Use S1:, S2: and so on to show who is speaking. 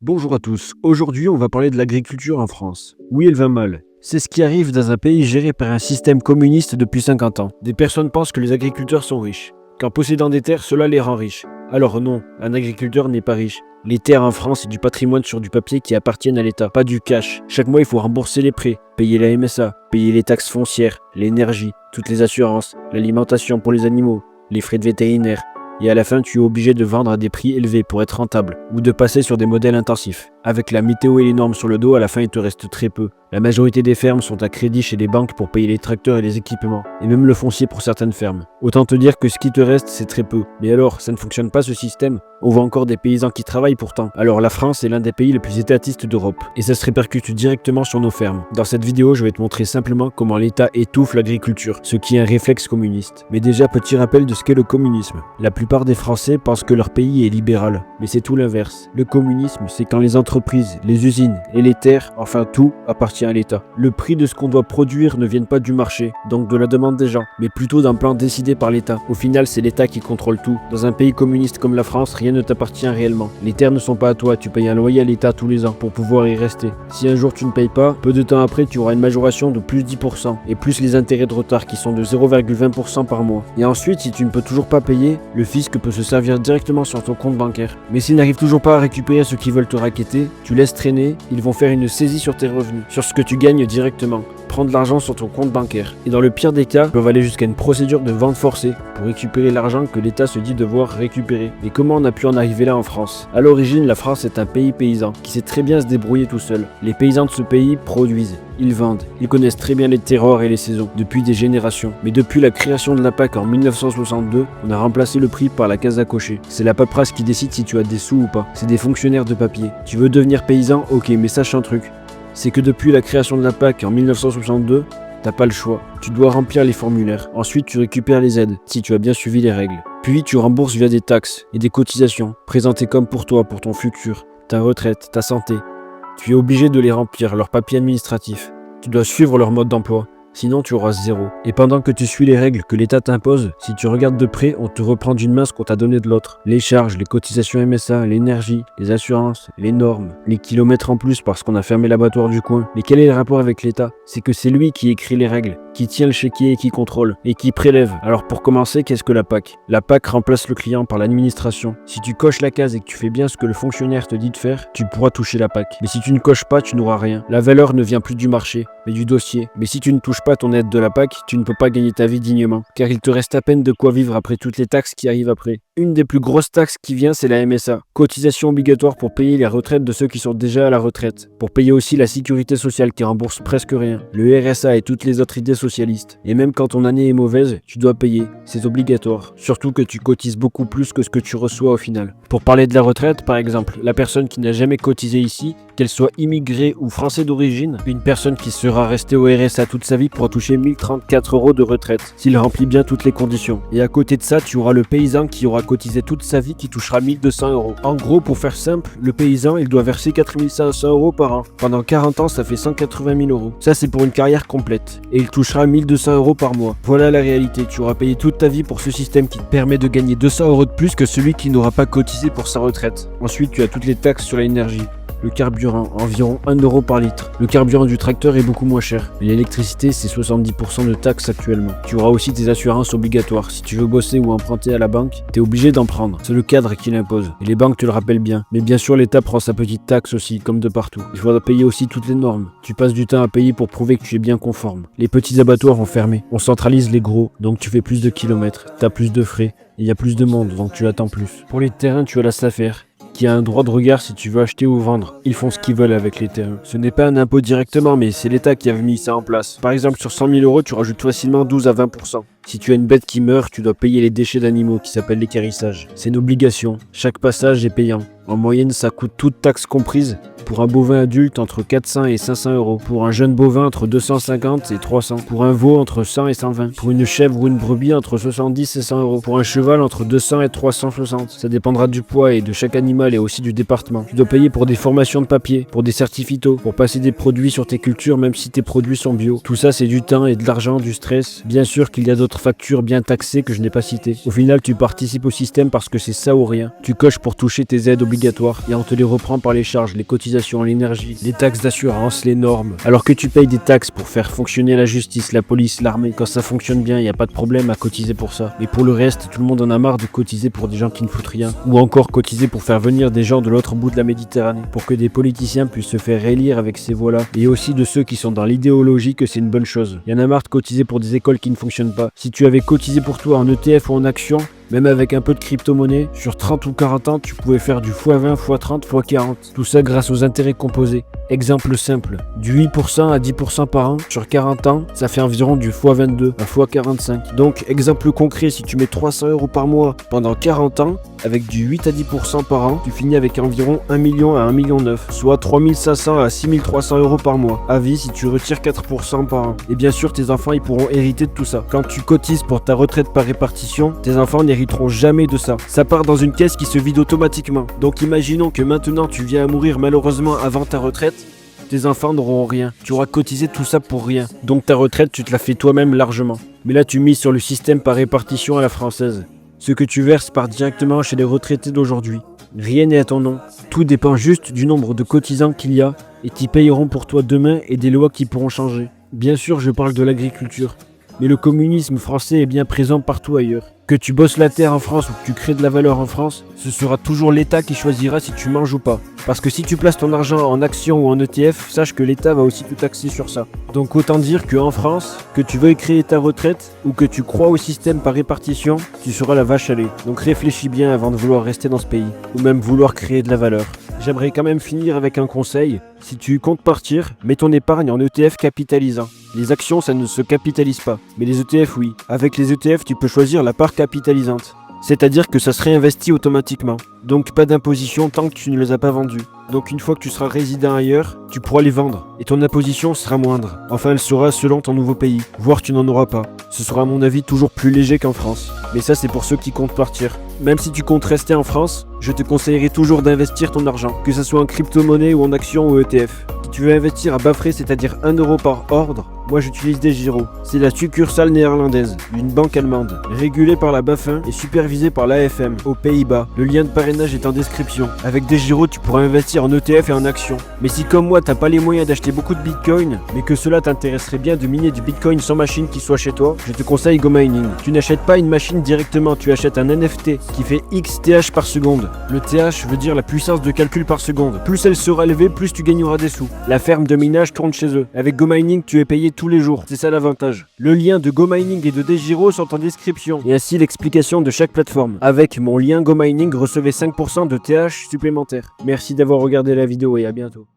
S1: Bonjour à tous, aujourd'hui on va parler de l'agriculture en France. Oui, elle va mal. C'est ce qui arrive dans un pays géré par un système communiste depuis 50 ans. Des personnes pensent que les agriculteurs sont riches, qu'en possédant des terres, cela les rend riches. Alors non, un agriculteur n'est pas riche. Les terres en France, c'est du patrimoine sur du papier qui appartiennent à l'État, pas du cash. Chaque mois, il faut rembourser les prêts, payer la MSA, payer les taxes foncières, l'énergie, toutes les assurances, l'alimentation pour les animaux, les frais de vétérinaire. Et à la fin, tu es obligé de vendre à des prix élevés pour être rentable, ou de passer sur des modèles intensifs. Avec la météo et les normes sur le dos, à la fin, il te reste très peu. La majorité des fermes sont à crédit chez les banques pour payer les tracteurs et les équipements, et même le foncier pour certaines fermes. Autant te dire que ce qui te reste, c'est très peu. Mais alors, ça ne fonctionne pas ce système. On voit encore des paysans qui travaillent pourtant. Alors la France est l'un des pays les plus étatistes d'Europe, et ça se répercute directement sur nos fermes. Dans cette vidéo, je vais te montrer simplement comment l'État étouffe l'agriculture, ce qui est un réflexe communiste. Mais déjà, petit rappel de ce qu'est le communisme. La plupart des Français pensent que leur pays est libéral, mais c'est tout l'inverse. Le communisme, c'est quand les entreprises, les usines et les terres, enfin tout, appartient à l'État. Le prix de ce qu'on doit produire ne vient pas du marché, donc de la demande des gens, mais plutôt d'un plan décidé par l'État. Au final, c'est l'État qui contrôle tout. Dans un pays communiste comme la France, rien ne t'appartient réellement. Les terres ne sont pas à toi, tu payes un loyer à l'État tous les ans pour pouvoir y rester. Si un jour tu ne payes pas, peu de temps après, tu auras une majoration de plus 10%, et plus les intérêts de retard qui sont de 0,20% par mois. Et ensuite, si tu ne peux toujours pas payer, le fisc peut se servir directement sur ton compte bancaire. Mais s'ils n'arrivent toujours pas à récupérer ceux qui veulent te raqueter, tu laisses traîner, ils vont faire une saisie sur tes revenus, sur ce que tu gagnes directement, prendre l'argent sur ton compte bancaire. Et dans le pire des cas, ils peuvent aller jusqu'à une procédure de vente forcée pour récupérer l'argent que l'État se dit devoir récupérer. Mais comment on a pu en arriver là en France? À l'origine, la France est un pays paysan qui sait très bien se débrouiller tout seul. Les paysans de ce pays produisent, ils vendent, ils connaissent très bien les terroirs et les saisons depuis des générations. Mais depuis la création de la PAC en 1962, on a remplacé le prix par la case à cocher. C'est la paperasse qui décide si tu as des sous ou pas. C'est des fonctionnaires de papier. Tu veux devenir paysan? Ok, mais sache un truc. C'est que depuis la création de la PAC en 1962, t'as pas le choix. Tu dois remplir les formulaires. Ensuite, tu récupères les aides, si tu as bien suivi les règles. Puis, tu rembourses via des taxes et des cotisations, présentées comme pour toi, pour ton futur, ta retraite, ta santé. Tu es obligé de les remplir, leurs papiers administratifs. Tu dois suivre leur mode d'emploi. Sinon tu auras zéro. Et pendant que tu suis les règles que l'État t'impose, si tu regardes de près, on te reprend d'une main ce qu'on t'a donné de l'autre. Les charges, les cotisations MSA, l'énergie, les assurances, les normes, les kilomètres en plus parce qu'on a fermé l'abattoir du coin. Mais quel est le rapport avec l'État? C'est que c'est lui qui écrit les règles, qui tient le chéquier et qui contrôle, et qui prélève. Alors pour commencer, qu'est-ce que la PAC? La PAC remplace le client par l'administration. Si tu coches la case et que tu fais bien ce que le fonctionnaire te dit de faire, tu pourras toucher la PAC. Mais si tu ne coches pas, tu n'auras rien. La valeur ne vient plus du marché, mais du dossier. Mais si tu ne touches pas ton aide de la PAC, tu ne peux pas gagner ta vie dignement, car il te reste à peine de quoi vivre après toutes les taxes qui arrivent après. Une des plus grosses taxes qui vient, c'est la MSA, cotisation obligatoire pour payer les retraites de ceux qui sont déjà à la retraite, pour payer aussi la sécurité sociale qui rembourse presque rien, le RSA et toutes les autres idées socialistes. Et même quand ton année est mauvaise, tu dois payer, c'est obligatoire, surtout que tu cotises beaucoup plus que ce que tu reçois au final. Pour parler de la retraite, par exemple, la personne qui n'a jamais cotisé ici, qu'elle soit immigrée ou français d'origine, une personne qui sera restée au RSA toute sa vie pourra toucher 1034 € de retraite, s'il remplit bien toutes les conditions. Et à côté de ça, tu auras le paysan qui aura cotisé toute sa vie qui touchera 1200 €. En gros, pour faire simple, le paysan, il doit verser 4500 € par an. Pendant 40 ans, ça fait 180 000 €. Ça, c'est pour une carrière complète. Et il touchera 1200 € par mois. Voilà la réalité, tu auras payé toute ta vie pour ce système qui te permet de gagner 200 € de plus que celui qui n'aura pas cotisé pour sa retraite. Ensuite, tu as toutes les taxes sur l'énergie. Le carburant, environ 1 € par litre. Le carburant du tracteur est beaucoup moins cher. L'électricité, c'est 70% de taxes actuellement. Tu auras aussi tes assurances obligatoires. Si tu veux bosser ou emprunter à la banque, t'es obligé d'en prendre. C'est le cadre qui l'impose. Et les banques te le rappellent bien. Mais bien sûr, l'État prend sa petite taxe aussi, comme de partout. Il faudra payer aussi toutes les normes. Tu passes du temps à payer pour prouver que tu es bien conforme. Les petits abattoirs vont fermer. On centralise les gros, donc tu fais plus de kilomètres. T'as plus de frais. Il y a plus de monde, donc tu attends plus. Pour les terrains, tu as la SAFER, qui a un droit de regard si tu veux acheter ou vendre. Ils font ce qu'ils veulent avec les terrains. Ce n'est pas un impôt directement, mais c'est l'État qui a mis ça en place. Par exemple, sur 100 000 €, tu rajoutes facilement 12 à 20%. Si tu as une bête qui meurt, tu dois payer les déchets d'animaux qui s'appellent l'équarrissage. C'est une obligation. Chaque passage est payant. En moyenne, ça coûte toutes taxes comprises. Pour un bovin adulte, entre 400 et 500 €. Pour un jeune bovin, entre 250 et 300. Pour un veau, entre 100 et 120. Pour une chèvre ou une brebis, entre 70 et 100 €. Pour un cheval, entre 200 et 360. Ça dépendra du poids et de chaque animal et aussi du département. Tu dois payer pour des formations de papier, pour des certificats, pour passer des produits sur tes cultures même si tes produits sont bio. Tout ça, c'est du temps et de l'argent, du stress. Bien sûr qu'il y a d'autres d'autres factures bien taxées que je n'ai pas citées. Au final, tu participes au système parce que c'est ça ou rien. Tu coches pour toucher tes aides obligatoires et on te les reprend par les charges, les cotisations, l'énergie, les taxes d'assurance, les normes. Alors que tu payes des taxes pour faire fonctionner la justice, la police, l'armée. Quand ça fonctionne bien, il n'y a pas de problème à cotiser pour ça. Mais pour le reste, tout le monde en a marre de cotiser pour des gens qui ne foutent rien. Ou encore cotiser pour faire venir des gens de l'autre bout de la Méditerranée. Pour que des politiciens puissent se faire élire avec ces voix-là. Et aussi de ceux qui sont dans l'idéologie que c'est une bonne chose. Il y en a marre de cotiser pour des écoles qui ne fonctionnent pas. Si tu avais cotisé pour toi en ETF ou en action, même avec un peu de crypto-monnaie, sur 30 ou 40 ans, tu pouvais faire du x20, x30, x40. Tout ça grâce aux intérêts composés. Exemple simple, du 8% à 10% par an sur 40 ans, ça fait environ du x22 à x45. Donc, exemple concret, si tu mets 300 € par mois pendant 40 ans, avec du 8 à 10% par an, tu finis avec environ 1 million à 1,9 million, soit 3500 à 6300 € par mois. À vie si tu retires 4% par an. Et bien sûr, tes enfants, ils pourront hériter de tout ça. Quand tu cotises pour ta retraite par répartition, tes enfants n'hériteront jamais de ça. Ça part dans une caisse qui se vide automatiquement. Donc imaginons que maintenant tu viens à mourir malheureusement avant ta retraite. Tes enfants n'auront rien. Tu auras cotisé tout ça pour rien. Donc ta retraite, tu te la fais toi-même largement. Mais là, tu mises sur le système par répartition à la française. Ce que tu verses part directement chez les retraités d'aujourd'hui. Rien n'est à ton nom. Tout dépend juste du nombre de cotisants qu'il y a et qui payeront pour toi demain et des lois qui pourront changer. Bien sûr, je parle de l'agriculture. Mais le communisme français est bien présent partout ailleurs. Que tu bosses la terre en France ou que tu crées de la valeur en France, ce sera toujours l'État qui choisira si tu manges ou pas. Parce que si tu places ton argent en action ou en ETF, sache que l'État va aussi tout taxer sur ça. Donc autant dire qu'en France, que tu veuilles créer ta retraite ou que tu crois au système par répartition, tu seras la vache à lait. Donc réfléchis bien avant de vouloir rester dans ce pays, ou même vouloir créer de la valeur. J'aimerais quand même finir avec un conseil. Si tu comptes partir, mets ton épargne en ETF capitalisant. Les actions, ça ne se capitalise pas, mais les ETF, oui. Avec les ETF, tu peux choisir la part capitalisante. C'est-à-dire que ça se réinvestit automatiquement. Donc pas d'imposition tant que tu ne les as pas vendus. Donc une fois que tu seras résident ailleurs, tu pourras les vendre. Et ton imposition sera moindre. Enfin, elle sera selon ton nouveau pays. Voire tu n'en auras pas. Ce sera à mon avis toujours plus léger qu'en France. Mais ça, c'est pour ceux qui comptent partir. Même si tu comptes rester en France, je te conseillerais toujours d'investir ton argent. Que ce soit en crypto-monnaie ou en action ou ETF. Si tu veux investir à bas frais, c'est-à-dire 1 € par ordre, moi j'utilise DEGIRO. C'est la succursale néerlandaise d'une banque allemande, régulée par la BaFin et supervisée par l'AFM aux Pays-Bas. Le lien de parrainage est en description. Avec DEGIRO, tu pourras investir en ETF et en actions. Mais si comme moi, t'as pas les moyens d'acheter beaucoup de Bitcoin, mais que cela t'intéresserait bien de miner du Bitcoin sans machine qui soit chez toi, je te conseille GoMining. Tu n'achètes pas une machine directement, tu achètes un NFT qui fait X TH par seconde. Le TH veut dire la puissance de calcul par seconde. Plus elle sera élevée, plus tu gagneras des sous. La ferme de minage tourne chez eux. Avec GoMining, tu es payé tous les jours. C'est ça l'avantage. Le lien de GoMining et de DEGIRO sont en description. Et ainsi l'explication de chaque plateforme. Avec mon lien GoMining, recevez 5% de TH supplémentaire. Merci d'avoir regardé la vidéo et à bientôt.